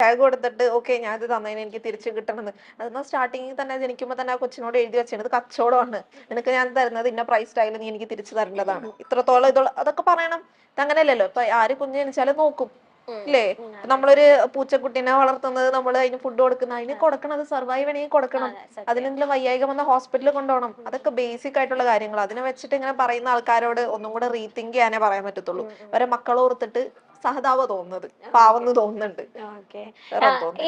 Tag കൊടുത്തിട്ട് okay ഞാൻ ഇത് തന്നതിന് എനിക്ക് തിരിച്ചു കിട്ടണമെന്ന്. അതെന്നാ സ്റ്റാർട്ടിങ്ങിൽ തന്നെ ജനിക്കുമ്പോൾ തന്നെ ആ കൊച്ചിനോട് എഴുതി വെച്ചാണ് ഇത് കച്ചവടമാണ്, നിനക്ക് ഞാൻ തരുന്നത് ഇന്ന പ്രൈസ് ടാഗിൽ നീ എനിക്ക് തിരിച്ചു തരേണ്ടതാണ്, ഇത്രത്തോളം ഇതോളം അതൊക്കെ പറയണം. ഇതങ്ങനെയല്ലല്ലോ. ഇപ്പൊ ആര് കുഞ്ഞ് ജനിച്ചാലും നോക്കും ഇല്ലേ? നമ്മളൊരു പൂച്ചക്കുട്ടീനെ വളർത്തുന്നത്, നമ്മൾ അതിന് ഫുഡ് കൊടുക്കുന്ന, അതിന് കൊടുക്കണത് സർവൈവ് ചെയ്യണമെങ്കിൽ കൊടുക്കണം. അതിനെന്തെങ്കിലും വയ്യായികം വന്ന ഹോസ്പിറ്റലിൽ കൊണ്ടുപോകണം. അതൊക്കെ ബേസിക് ആയിട്ടുള്ള കാര്യങ്ങൾ. അതിനെ വെച്ചിട്ട് ഇങ്ങനെ പറയുന്ന ആൾക്കാരോട് ഒന്നും കൂടെ റീതിങ്ക് ചെയ്യാനേ പറയാൻ പറ്റത്തുള്ളൂ. അവരെ മക്കളോർത്തിട്ട് സഹതാപം തോന്നുന്നത്, പാവന്ന് തോന്നുന്നുണ്ട്.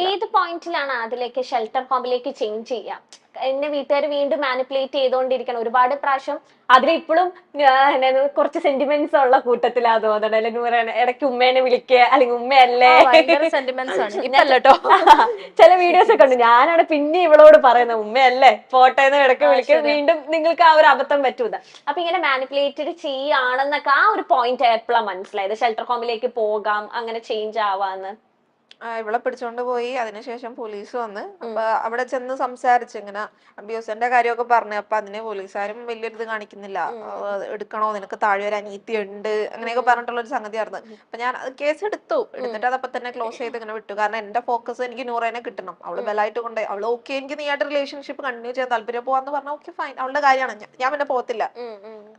ഏത് പോയിന്റിലാണ് അതിലേക്ക് ഷെൽട്ടർ ഹോമിലേക്ക് ചേഞ്ച് ചെയ്യാം? എന്നെ വീട്ടുകാർ വീണ്ടും മാനിപ്പുലേറ്റ് ചെയ്തോണ്ടിരിക്കണം ഒരുപാട് പ്രാവശ്യം. അതിലിപ്പോഴും കുറച്ച് സെന്റിമെന്റ്സ് ഉള്ള കൂട്ടത്തിലാ തോന്നണം അല്ലെ നൂറ്? ഇടയ്ക്ക് ഉമ്മേനെ വിളിക്കുക, അല്ലെങ്കിൽ ഉമ്മയല്ലേ, ചില വീഡിയോസ് ഒക്കെ ഉണ്ട്. ഞാനാണ് പിന്നെ ഇവളോട് പറയുന്നത് ഉമ്മയല്ലേ പോട്ടെ എന്ന് ഇടയ്ക്ക് വിളിക്കുക. വീണ്ടും നിങ്ങൾക്ക് ആ ഒരു അബദ്ധം പറ്റൂല. അപ്പൊ ഇങ്ങനെ മാനിപ്പുലേറ്റഡ് ചെയ്യാണെന്നൊക്കെ ആ ഒരു പോയിന്റ് എപ്പോഴാണ് മനസ്സിലായത് ഷെൽട്ടർ ഹോമിലേക്ക് പോകാം, അങ്ങനെ ചേഞ്ച് ആവാന്ന്? ഇവളെ പിടിച്ചോണ്ട് പോയി. അതിനുശേഷം പോലീസ് വന്ന് അപ്പൊ അവിടെ ചെന്ന് സംസാരിച്ചു, ഇങ്ങനെ അബ്യൂസിന്റെ കാര്യമൊക്കെ പറഞ്ഞു. അപ്പൊ അതിന് പോലീസുകാരും വലിയൊരിത് കാണിക്കുന്നില്ല. എടുക്കണോ, നിനക്ക് താഴെ ഒരു അനീതി ഉണ്ട്, അങ്ങനെയൊക്കെ പറഞ്ഞിട്ടുള്ള ഒരു സംഗതിയായിരുന്നു. അപ്പൊ ഞാൻ കേസ് എടുത്തിട്ട് അതപ്പൊ തന്നെ ക്ലോസ് ചെയ്ത് ഇങ്ങനെ വിട്ടു. കാരണം എന്റെ ഫോക്കസ് എനിക്ക് നൂറേനെ കിട്ടണം. അവള് ബലമായിട്ട് കൊണ്ട് അവള് ഓക്കെ എനിക്ക് നീയായിട്ട് റിലേഷൻഷിപ്പ് കണ്ടിന്യൂ ചെയ്യാൻ താല്പര്യം പോവാന്ന് പറഞ്ഞാൽ ഓക്കെ ഫൈൻ, അവളുടെ കാര്യമാണ്, ഞാൻ പിന്നെ പോകത്തില്ല.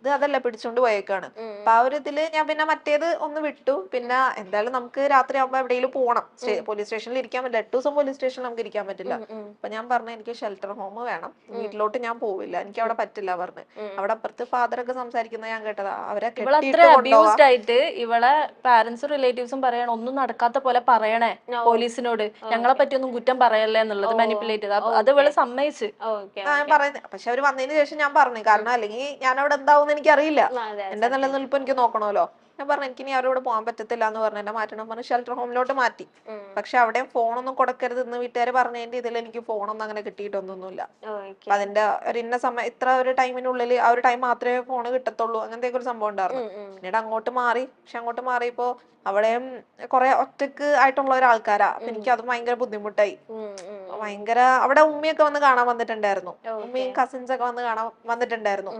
ഇത് അതല്ല, പിടിച്ചോണ്ട് പോയേക്കാണ്. അപ്പൊ ആ ഒരു ഇതില് ഞാൻ പിന്നെ മറ്റേത് ഒന്ന് വിട്ടു. പിന്നെ എന്തായാലും നമുക്ക് രാത്രി ആവുമ്പോ എവിടെയെങ്കിലും പോകണം. പോലീസ് സ്റ്റേഷനിൽ ഇരിക്കാൻ പറ്റില്ല, 8 ദിവസം പോലീസ് സ്റ്റേഷനിൽ നമുക്ക് ഇരിക്കാൻ പറ്റില്ല. അപ്പൊ ഞാൻ പറഞ്ഞു എനിക്ക് ഷെൽട്ടർ ഹോം വേണം, വീട്ടിലോട്ട് ഞാൻ പോവില്ല, എനിക്ക് അവിടെ പറ്റില്ല പറഞ്ഞു. അവിടെ അപ്പുറത്ത് ഫാദർ ഒക്കെ സംസാരിക്കുന്നത് ഞാൻ കേട്ടതാ. അവരെ അബ്യൂസ്ഡ് ആയിട്ട് ഇവളെ പാരന്റ്സും റിലേറ്റീവ്സും പറയണം ഒന്നും നടക്കാത്ത പോലെ പറയണേ പോലീസിനോട്, ഞങ്ങളെ പറ്റി ഒന്നും കുറ്റം പറയല്ലേ എന്നുള്ളത് മാനിപ്പുലേറ്റ് ചെയ്ത്. അത് ഇവള് സമ്മതിച്ച് ഞാൻ പറയുന്നത്. പക്ഷെ അവര് വന്നതിന് ശേഷം ഞാൻ പറഞ്ഞു, കാരണം അല്ലെങ്കിൽ ഞാൻ അവിടെ എന്താവും എനിക്ക് അറിയില്ല, എന്റെ നിലനിൽപ്പ് എനിക്ക് നോക്കണമല്ലോ. ഞാൻ പറഞ്ഞു എനിക്ക് ഇനി അവരോട് പോകാൻ പറ്റത്തില്ല എന്ന് പറഞ്ഞു. എന്നെ മാറ്റണം പറഞ്ഞു, ഷെൽട്ടർ ഹോമിലോട്ട് മാറ്റി. പക്ഷെ അവിടെയും ഫോണൊന്നും കൊടുക്കരുത് എന്ന് വീട്ടുകാർ പറഞ്ഞതിന്റെ ഇതിൽ എനിക്ക് ഫോണൊന്നും അങ്ങനെ കിട്ടിയിട്ടൊന്നുമില്ല. അപ്പൊ അതിന്റെ ഒരു ഇന്ന സമയം ഇത്ര ഒരു ടൈമിനുള്ളിൽ ആ ഒരു ടൈം മാത്രമേ ഫോണ് കിട്ടത്തുള്ളൂ, അങ്ങനത്തെ ഒരു സംഭവം ഉണ്ടായിരുന്നു. പിന്നീട് അങ്ങോട്ട് മാറി. പക്ഷെ അങ്ങോട്ട് മാറിയപ്പോ അവിടെയും കുറെ ഒറ്റക്ക് ആയിട്ടുള്ള ഒരാൾക്കാരാ. അപ്പൊ എനിക്ക് അത് ഭയങ്കര ബുദ്ധിമുട്ടായി. ഭയങ്കര അവിടെ ഉമ്മയൊക്കെ വന്ന് കാണാൻ വന്നിട്ടുണ്ടായിരുന്നു, ഉമ്മയും കസിൻസ് ഒക്കെ വന്ന് കാണാൻ വന്നിട്ടുണ്ടായിരുന്നു.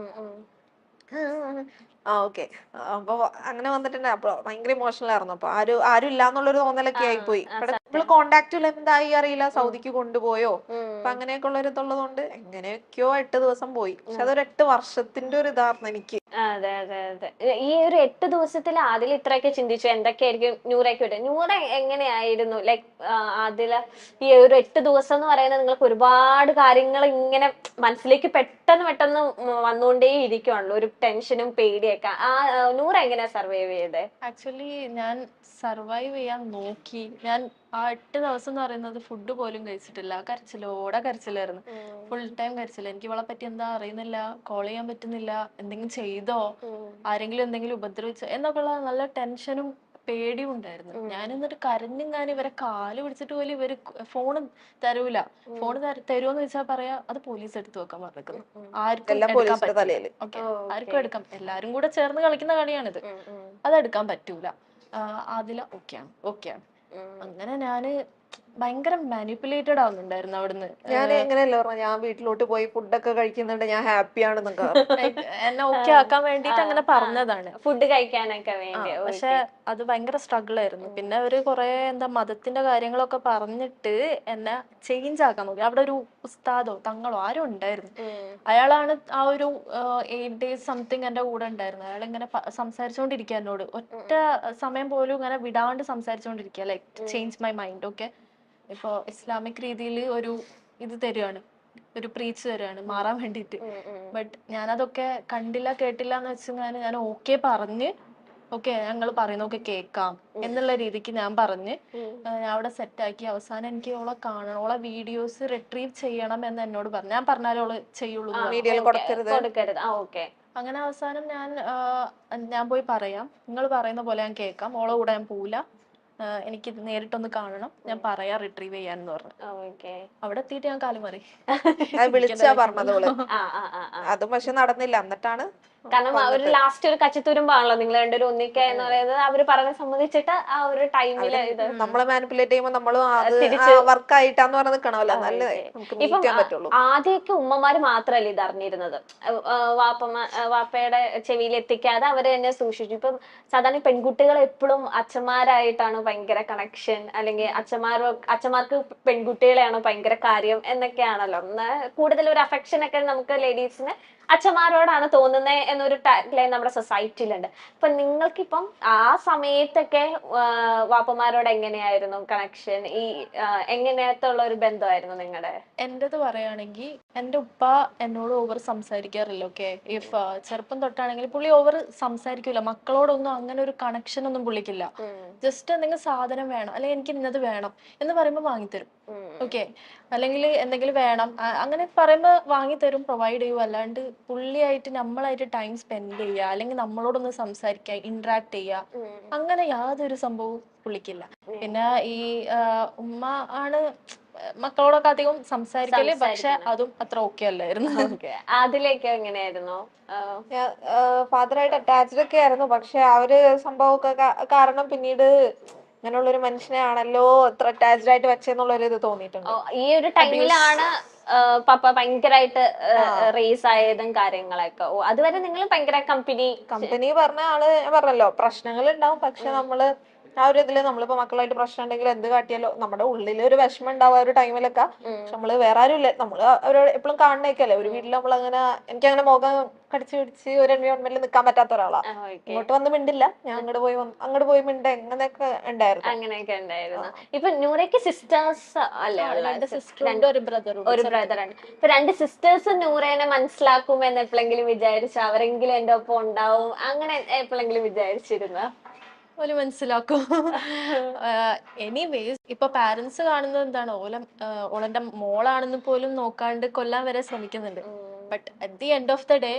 ഓക്കെ. അപ്പൊ അങ്ങനെ വന്നിട്ടുണ്ട്. അപ്പൊ ഭയങ്കര ഇമോഷണൽ ആയിരുന്നു. അപ്പൊ ആരും ഇല്ലാന്നുള്ളൊരു തോന്നലൊക്കെ ആയിപ്പോയി. നമ്മള് കോണ്ടാക്റ്റിൽ എന്തായി അറിയില്ല, സൗദിക്ക് കൊണ്ടുപോയോ, അപ്പൊ അങ്ങനെയൊക്കെ ഉള്ള ഒരു ഇതുള്ളത് കൊണ്ട് എങ്ങനെയൊക്കെയോ 8 ദിവസം പോയി. പക്ഷെ അതൊരു 8 വർഷത്തിന്റെ ഒരു ഇതായിരുന്നു എനിക്ക്. അതെ അതെ അതെ. ഈ ഒരു 8 ദിവസത്തിൽ അതിൽ ഇത്രയൊക്കെ ചിന്തിച്ചു എന്തൊക്കെയായിരിക്കും നൂറൊക്കെ വിട്ടത്? നൂറ് എങ്ങനെയായിരുന്നു ലൈക് അതില് ഈ ഒരു 8 ദിവസം എന്ന് പറയുന്നത് നിങ്ങൾക്ക് ഒരുപാട് കാര്യങ്ങൾ ഇങ്ങനെ മനസ്സിലേക്ക് പെട്ടെന്ന് പെട്ടെന്ന് വന്നുകൊണ്ടേ ഇരിക്കുവാണല്ലോ, ഒരു ടെൻഷനും പേടിയൊക്കെ. ആ നൂറ് എങ്ങനെയാ സർവൈവ് ചെയ്തേ? ആക്ച്വലി ഞാൻ സർവൈവ് ചെയ്യാൻ നോക്കി. ഞാൻ ആ 8 ദിവസം എന്ന് പറയുന്നത് ഫുഡ് പോലും കഴിച്ചിട്ടില്ല. കരച്ചിലായിരുന്നു, ഫുൾ ടൈം കരച്ചില്ല. എനിക്ക് ഇവളെ പറ്റി എന്താ അറിയുന്നില്ല, കോൾ ചെയ്യാൻ പറ്റുന്നില്ല, എന്തെങ്കിലും ചെയ്തോ, ആരെങ്കിലും എന്തെങ്കിലും ഉപദ്രവിച്ചോ എന്നൊക്കെയുള്ള നല്ല ടെൻഷനും പേടിയും ഉണ്ടായിരുന്നു. ഞാൻ എന്നിട്ട് കരഞ്ഞെങ്ങാനും ഇവരെ കാല് പിടിച്ചിട്ട് പോലും ഇവര് ഫോണ് തരൂല. ഫോണ് തരുമോന്ന് ചോദിച്ചാൽ പറയാ അത് പോലീസ് എടുത്തു വെക്കാൻ പറഞ്ഞിരിക്കുന്നു. ആർക്കും എടുക്കാൻ പറ്റില്ല. ഓക്കെ, ആർക്കും എടുക്കാം, എല്ലാരും കൂടെ ചേർന്ന് കളിക്കുന്ന കളിയാണിത്, അതെടുക്കാൻ പറ്റൂല. അതില ഓക്കെയാണ്. അങ്ങനെ ഞാന് ഭയങ്കര മാനിപ്പുലേറ്റഡ് ആവുന്നുണ്ടായിരുന്നു അവിടുന്ന്. ഞാൻ എങ്ങനെയല്ല പറഞ്ഞ, ഞാൻ വീട്ടിലോട്ട് പോയി ഫുഡൊക്കെ കഴിക്കുന്നുണ്ട്, ഞാൻ ഹാപ്പി ആണെന്നൊക്കെ എന്നെ ഓക്കെ ആക്കാൻ വേണ്ടിട്ട് അങ്ങനെ പറഞ്ഞതാണ്, ഫുഡ് കഴിക്കാനൊക്കെ വേണ്ടി. പക്ഷെ അത് ഭയങ്കര സ്ട്രഗിൾ ആയിരുന്നു. പിന്നെ അവര് കുറെ മതത്തിന്റെ കാര്യങ്ങളൊക്കെ പറഞ്ഞിട്ട് എന്നെ ചേഞ്ച് ആക്കാൻ നോക്കി. അവിടെ ഒരു ഉസ്താദോ തങ്ങളോ ആരും ഉണ്ടായിരുന്നു. അയാളാണ് ആ ഒരു 8 days സംതിങ് എന്റെ കൂടെ ഉണ്ടായിരുന്നു. അയാൾ ഇങ്ങനെ സംസാരിച്ചോണ്ടിരിക്കുക എന്നോട്, ഒറ്റ സമയം പോലും ഇങ്ങനെ വിടാണ്ട് സംസാരിച്ചോണ്ടിരിക്കുക, like change my mind. Okay, ഇപ്പൊ ഇസ്ലാമിക് രീതിയിൽ ഒരു ഇത് തരുവാണ്, ഒരു പ്രീച്ച് തരുവാണ് മാറാൻ വേണ്ടിയിട്ട്. ബട്ട് ഞാനതൊക്കെ കണ്ടില്ല കേട്ടില്ല എന്ന് വെച്ചാൽ ഞാൻ ഓക്കെ പറഞ്ഞ്, ഓക്കെ ഞങ്ങൾ പറയുന്നൊക്കെ കേൾക്കാം എന്നുള്ള രീതിക്ക് ഞാൻ പറഞ്ഞ് ഞാൻ അവിടെ സെറ്റാക്കി. അവസാനം എനിക്ക് ഓളെ കാണണം, ഓളെ വീഡിയോസ് റിട്രീവ് ചെയ്യണം എന്ന് എന്നോട് പറഞ്ഞു. ഞാൻ പറഞ്ഞാലും ഓള് ചെയ്യുള്ളൂ. അങ്ങനെ അവസാനം ഞാൻ പോയി പറയാം, നിങ്ങൾ പറയുന്ന പോലെ ഞാൻ കേൾക്കാം, ഓളെ കൂടെ ഞാൻ പോവില്ല, എനിക്ക് നേരിട്ടൊന്ന് കാണണം, ഞാൻ പറയാ റിട്രീവ് ചെയ്യാന്ന് പറഞ്ഞു. അവിടെ എത്തിയിട്ട് ഞാൻ കാല് മാറി വിളിച്ചാ പറഞ്ഞത്. അതും പക്ഷെ നടന്നില്ല. എന്നിട്ടാണ് കാരണം ഒരു ലാസ്റ്റ് ഒരു കച്ചിത്തുരുമ്പാണല്ലോ നിങ്ങൾ രണ്ടുപേരും ഒന്നിക്കുക എന്ന് പറയുന്നത്. അവര് പറഞ്ഞ സംബന്ധിച്ചിട്ട് ആ ഒരു ടൈമില് ഇത് നമ്മളെ മാനിപ്പുലേറ്റ് ചെയ്യുമ്പോ നമ്മളും അത് തിരിച്ച് വർക്ക് ആയിട്ടാന്ന് പറഞ്ഞ് നിക്കണമല്ലോ, നല്ലതേ നമുക്ക് മീറ്റ് ഇപ്പം ചെയ്യാൻ പറ്റുള്ളൂ. ആദ്യമൊക്കെ ഉമ്മമാര് മാത്രല്ലേ ഇത് അറിഞ്ഞിരുന്നത്. വാപ്പയുടെ ചെവിയിൽ എത്തിക്കാതെ അവര് തന്നെ സൂക്ഷിച്ചു. ഇപ്പം സാധാരണ പെൺകുട്ടികൾ എപ്പോഴും അച്ഛന്മാരായിട്ടാണ് ഭയങ്കര കണക്ഷൻ, അല്ലെങ്കിൽ അച്ഛന്മാർക്ക് പെൺകുട്ടികളെയാണ് ഭയങ്കര കാര്യം എന്നൊക്കെയാണല്ലോ. കൂടുതൽ ഒരു അഫെക്ഷൻ ഒക്കെ നമുക്ക് ലേഡീസിന് അച്ഛന്മാരോടാണ് തോന്നുന്നത് എന്നൊരു ടാഗ്ലൈൻ നമ്മുടെ സൊസൈറ്റിയിലുണ്ട്. അപ്പൊ നിങ്ങൾക്കിപ്പം ആ സമയത്തൊക്കെ വാപ്പമാരോട് എങ്ങനെയായിരുന്നു കണക്ഷൻ? ഈ എങ്ങനത്തെ ഉള്ള ഒരു ബന്ധമായിരുന്നു നിങ്ങളുടെ? എന്റേത് പറയുകയാണെങ്കിൽ എന്റെ ഉപ്പ എന്നോട് ഓവർ സംസാരിക്കാറില്ല. ഓക്കെ, ഇഫ് ചെറുപ്പം തൊട്ടാണെങ്കിൽ പുള്ളി ഓവർ സംസാരിക്കില്ല, മക്കളോടൊന്നും അങ്ങനെ ഒരു കണക്ഷൻ ഒന്നും പുള്ളിക്കില്ല. ജസ്റ്റ് എന്തെങ്കിലും സാധനം വേണം അല്ലെങ്കിൽ എനിക്ക് ഇന്നത് വേണം എന്ന് പറയുമ്പോൾ വാങ്ങിത്തരും. ഓക്കെ, അല്ലെങ്കിൽ എന്തെങ്കിലും വേണം അങ്ങനെ പറയുമ്പോൾ വാങ്ങിത്തരും, പ്രൊവൈഡ് ചെയ്യും. അല്ലാണ്ട് പുള്ളിയായിട്ട് നമ്മളായിട്ട് ടൈം സ്പെൻഡ് ചെയ്യുക അല്ലെങ്കിൽ നമ്മളോടൊന്ന് സംസാരിക്കുക, ഇന്ററാക്ട് ചെയ്യുക, അങ്ങനെ യാതൊരു സംഭവവും പുള്ളിക്കില്ല. പിന്നെ ഈ ഉമ്മ ആണ് മക്കളോടൊക്കെ അധികം സംസാരിക്കല്, പക്ഷെ അതും അത്ര ഓക്കെ അല്ലായിരുന്നു. അതിലേക്ക് എങ്ങനെയായിരുന്നു? ഫാദറായിട്ട് അറ്റാച്ച്ഡ് ഒക്കെ ആയിരുന്നു, പക്ഷെ ആ ഒരു സംഭവമൊക്കെ കാരണം പിന്നീട് ഇങ്ങനെയുള്ള ഒരു മനുഷ്യനെയാണല്ലോ അത്ര അറ്റാച്ച്ഡ് ആയിട്ട് വെച്ചെന്നുള്ളൊരു ഇത് തോന്നിയിട്ടുണ്ട്. ഈ ഒരു ടൈമിലാണ് പപ്പ ഭയങ്കരമായിട്ട് റേസ് ആയതും കാര്യങ്ങളൊക്കെ. അതുവരെ നിങ്ങൾ ഭയങ്കര കമ്പനി പറഞ്ഞ ആള് ഞാൻ പറഞ്ഞല്ലോ പ്രശ്നങ്ങൾ ഉണ്ടാവും, പക്ഷെ നമ്മള് ആ ഒരു ഇതില് നമ്മളിപ്പോ മക്കളായിട്ട് പ്രശ്നം ഉണ്ടെങ്കിൽ എന്ത് കാട്ടിയാലോ നമ്മുടെ ഉള്ളിൽ ഒരു വിഷമം ഉണ്ടാവും ആ ഒരു ടൈമിലൊക്കെ. പക്ഷെ നമ്മള് വേറെ ആരും ഇല്ല, നമ്മള് അവരോട് എപ്പോഴും കാണണേക്കല്ലേ ഒരു വീട്ടിൽ. നമ്മളങ്ങനെ എനിക്കങ്ങനെ മുഖം കടിച്ചു പിടിച്ച് ഒരു എൻവയോൺമെന്റിൽ നിൽക്കാൻ പറ്റാത്ത ഒരാളാ. ഇങ്ങോട്ട് വന്ന് മിണ്ടില്ല, ഞാൻ അങ്ങോട്ട് പോയി മിണ്ട, അങ്ങനെയൊക്കെ ഉണ്ടായിരുന്നു. അങ്ങനെയൊക്കെ ഉണ്ടായിരുന്നു. ഇപ്പൊ നൂറയ്ക്ക് സിസ്റ്റേഴ്സ് അല്ലേ? ഒരു ബ്രദറുണ്ട്. ഇപ്പൊ രണ്ട് സിസ്റ്റേഴ്സ് നൂറേനെ മനസ്സിലാക്കും എന്ന് എപ്പോഴെങ്കിലും വിചാരിച്ചു? അവരെങ്കിലും എന്റെ ഒപ്പം ഉണ്ടാവും അങ്ങനെ എപ്പോഴെങ്കിലും വിചാരിച്ചിരുന്ന? ഓല് മനസ്സിലാക്കും. എനിവേസ് ഇപ്പൊ പാരന്റ്സ് കാണുന്നത് എന്താണ്, ഓളെന്റെ മോളാണെന്ന് പോലും നോക്കാണ്ട് കൊല്ലാൻ വരെ ശ്രമിക്കുന്നുണ്ട്. But at the end of the day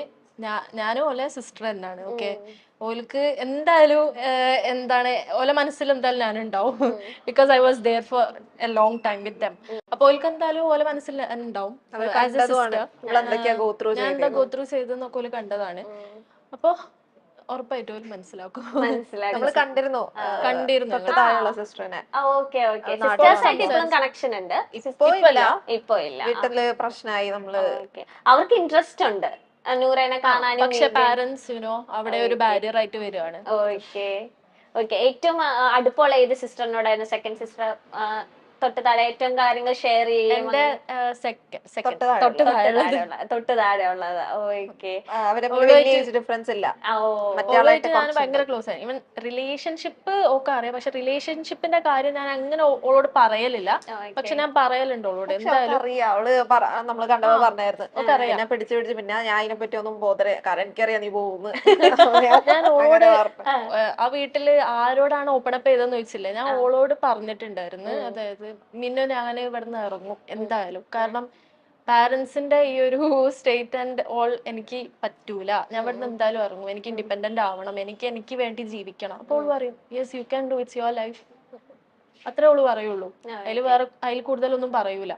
ഞാനും ഓലെ സിസ്റ്റർ തന്നെയാണ്. ഓക്കെ, ഓൾക്ക് എന്തായാലും എന്താണ് ഓലെ മനസ്സിൽ എന്തായാലും ഞാനുണ്ടാവും. Because I was there for a long time with them. അപ്പൊ ഓൾക്ക് എന്തായാലും ഓലെ മനസ്സിൽ ഉണ്ടാവും. ആസ് എ സിസ്റ്റർ ഞാൻ എന്താ ഗോ ത്രൂ ചെയ്തെന്നൊക്കെ ഓല് കണ്ടതാണ്. അപ്പൊ ഉറപ്പായിട്ടും ഓല് മനസ്സിലാക്കും. നമ്മള് കണ്ടിരുന്നു തൊട്ട് താഴെയുള്ള സിസ്റ്ററിനെ. കണക്ഷൻ ഉണ്ട്. ഇപ്പൊ ഇല്ല, വീട്ടില് പ്രശ്നമായി. നമ്മള് അവർക്ക് ഇൻട്രസ്റ്റ് ഉണ്ട് നൂറേനെ കാണാനും. പക്ഷെ പാരന്റ്സ് അവിടെ ഒരു ബാരിയർ ആയിട്ട് വരുവാണ്. ഓക്കെ. ഏറ്റവും അടുപ്പമുള്ള ഏത് സിസ്റ്ററിനോടായിരുന്നു? സെക്കൻഡ് സിസ്റ്റർ തൊട്ട് താഴെ ഏറ്റവും കാര്യങ്ങൾ ഷെയർ ചെയ്യും? തൊട്ട് താഴെ ഉള്ളത്. ഓക്കെ, ഞാൻ ഭയങ്കര ക്ലോസ് ആയി. ഈവൻ റിലേഷൻഷിപ്പ് ഒക്കെ അറിയാം, പക്ഷെ റിലേഷൻഷിപ്പിന്റെ കാര്യം ഞാൻ അങ്ങനെ ഓളോട് പറയലില്ല. പക്ഷെ ഞാൻ പറയലുണ്ട് ഓളോട്. എന്തായാലും അവള് നമ്മള് കണ്ടപ്പോ പറഞ്ഞായിരുന്നു എന്നെ പിടിച്ച് പിന്നെ ഞാൻ അതിനെ പറ്റി ഒന്നും ബോധരെ, കാരണം എനിക്കറിയാം നീ പോകുന്നു. ഞാൻ ഓളോട് ആ വീട്ടില് ആരോടാണ് ഓപ്പൺ അപ്പ് ചെയ്തെന്ന് ചോദിച്ചില്ലേ, ഞാൻ ഓളോട് പറഞ്ഞിട്ടുണ്ടായിരുന്നു. അതായത് മിന്നു ഞാൻ ഇവിടുന്ന് ഇറങ്ങും എന്തായാലും, കാരണം പാരന്റ്സിന്റെ ഈ ഒരു സ്റ്റേറ്റ് ആൻഡ് ഓൾ എനിക്ക് പറ്റൂല, ഞാൻ ഇവിടുന്ന് എന്തായാലും ഇറങ്ങും, എനിക്ക് ഇൻഡിപെൻഡന്റ് ആവണം, എനിക്ക് വേണ്ടി ജീവിക്കണം. അപ്പോൾ പറയും yes you can do it's your life, അത്രേ ഉള്ളൂ പറയുള്ളൂ. അതിൽ കൂടുതലൊന്നും പറയൂല.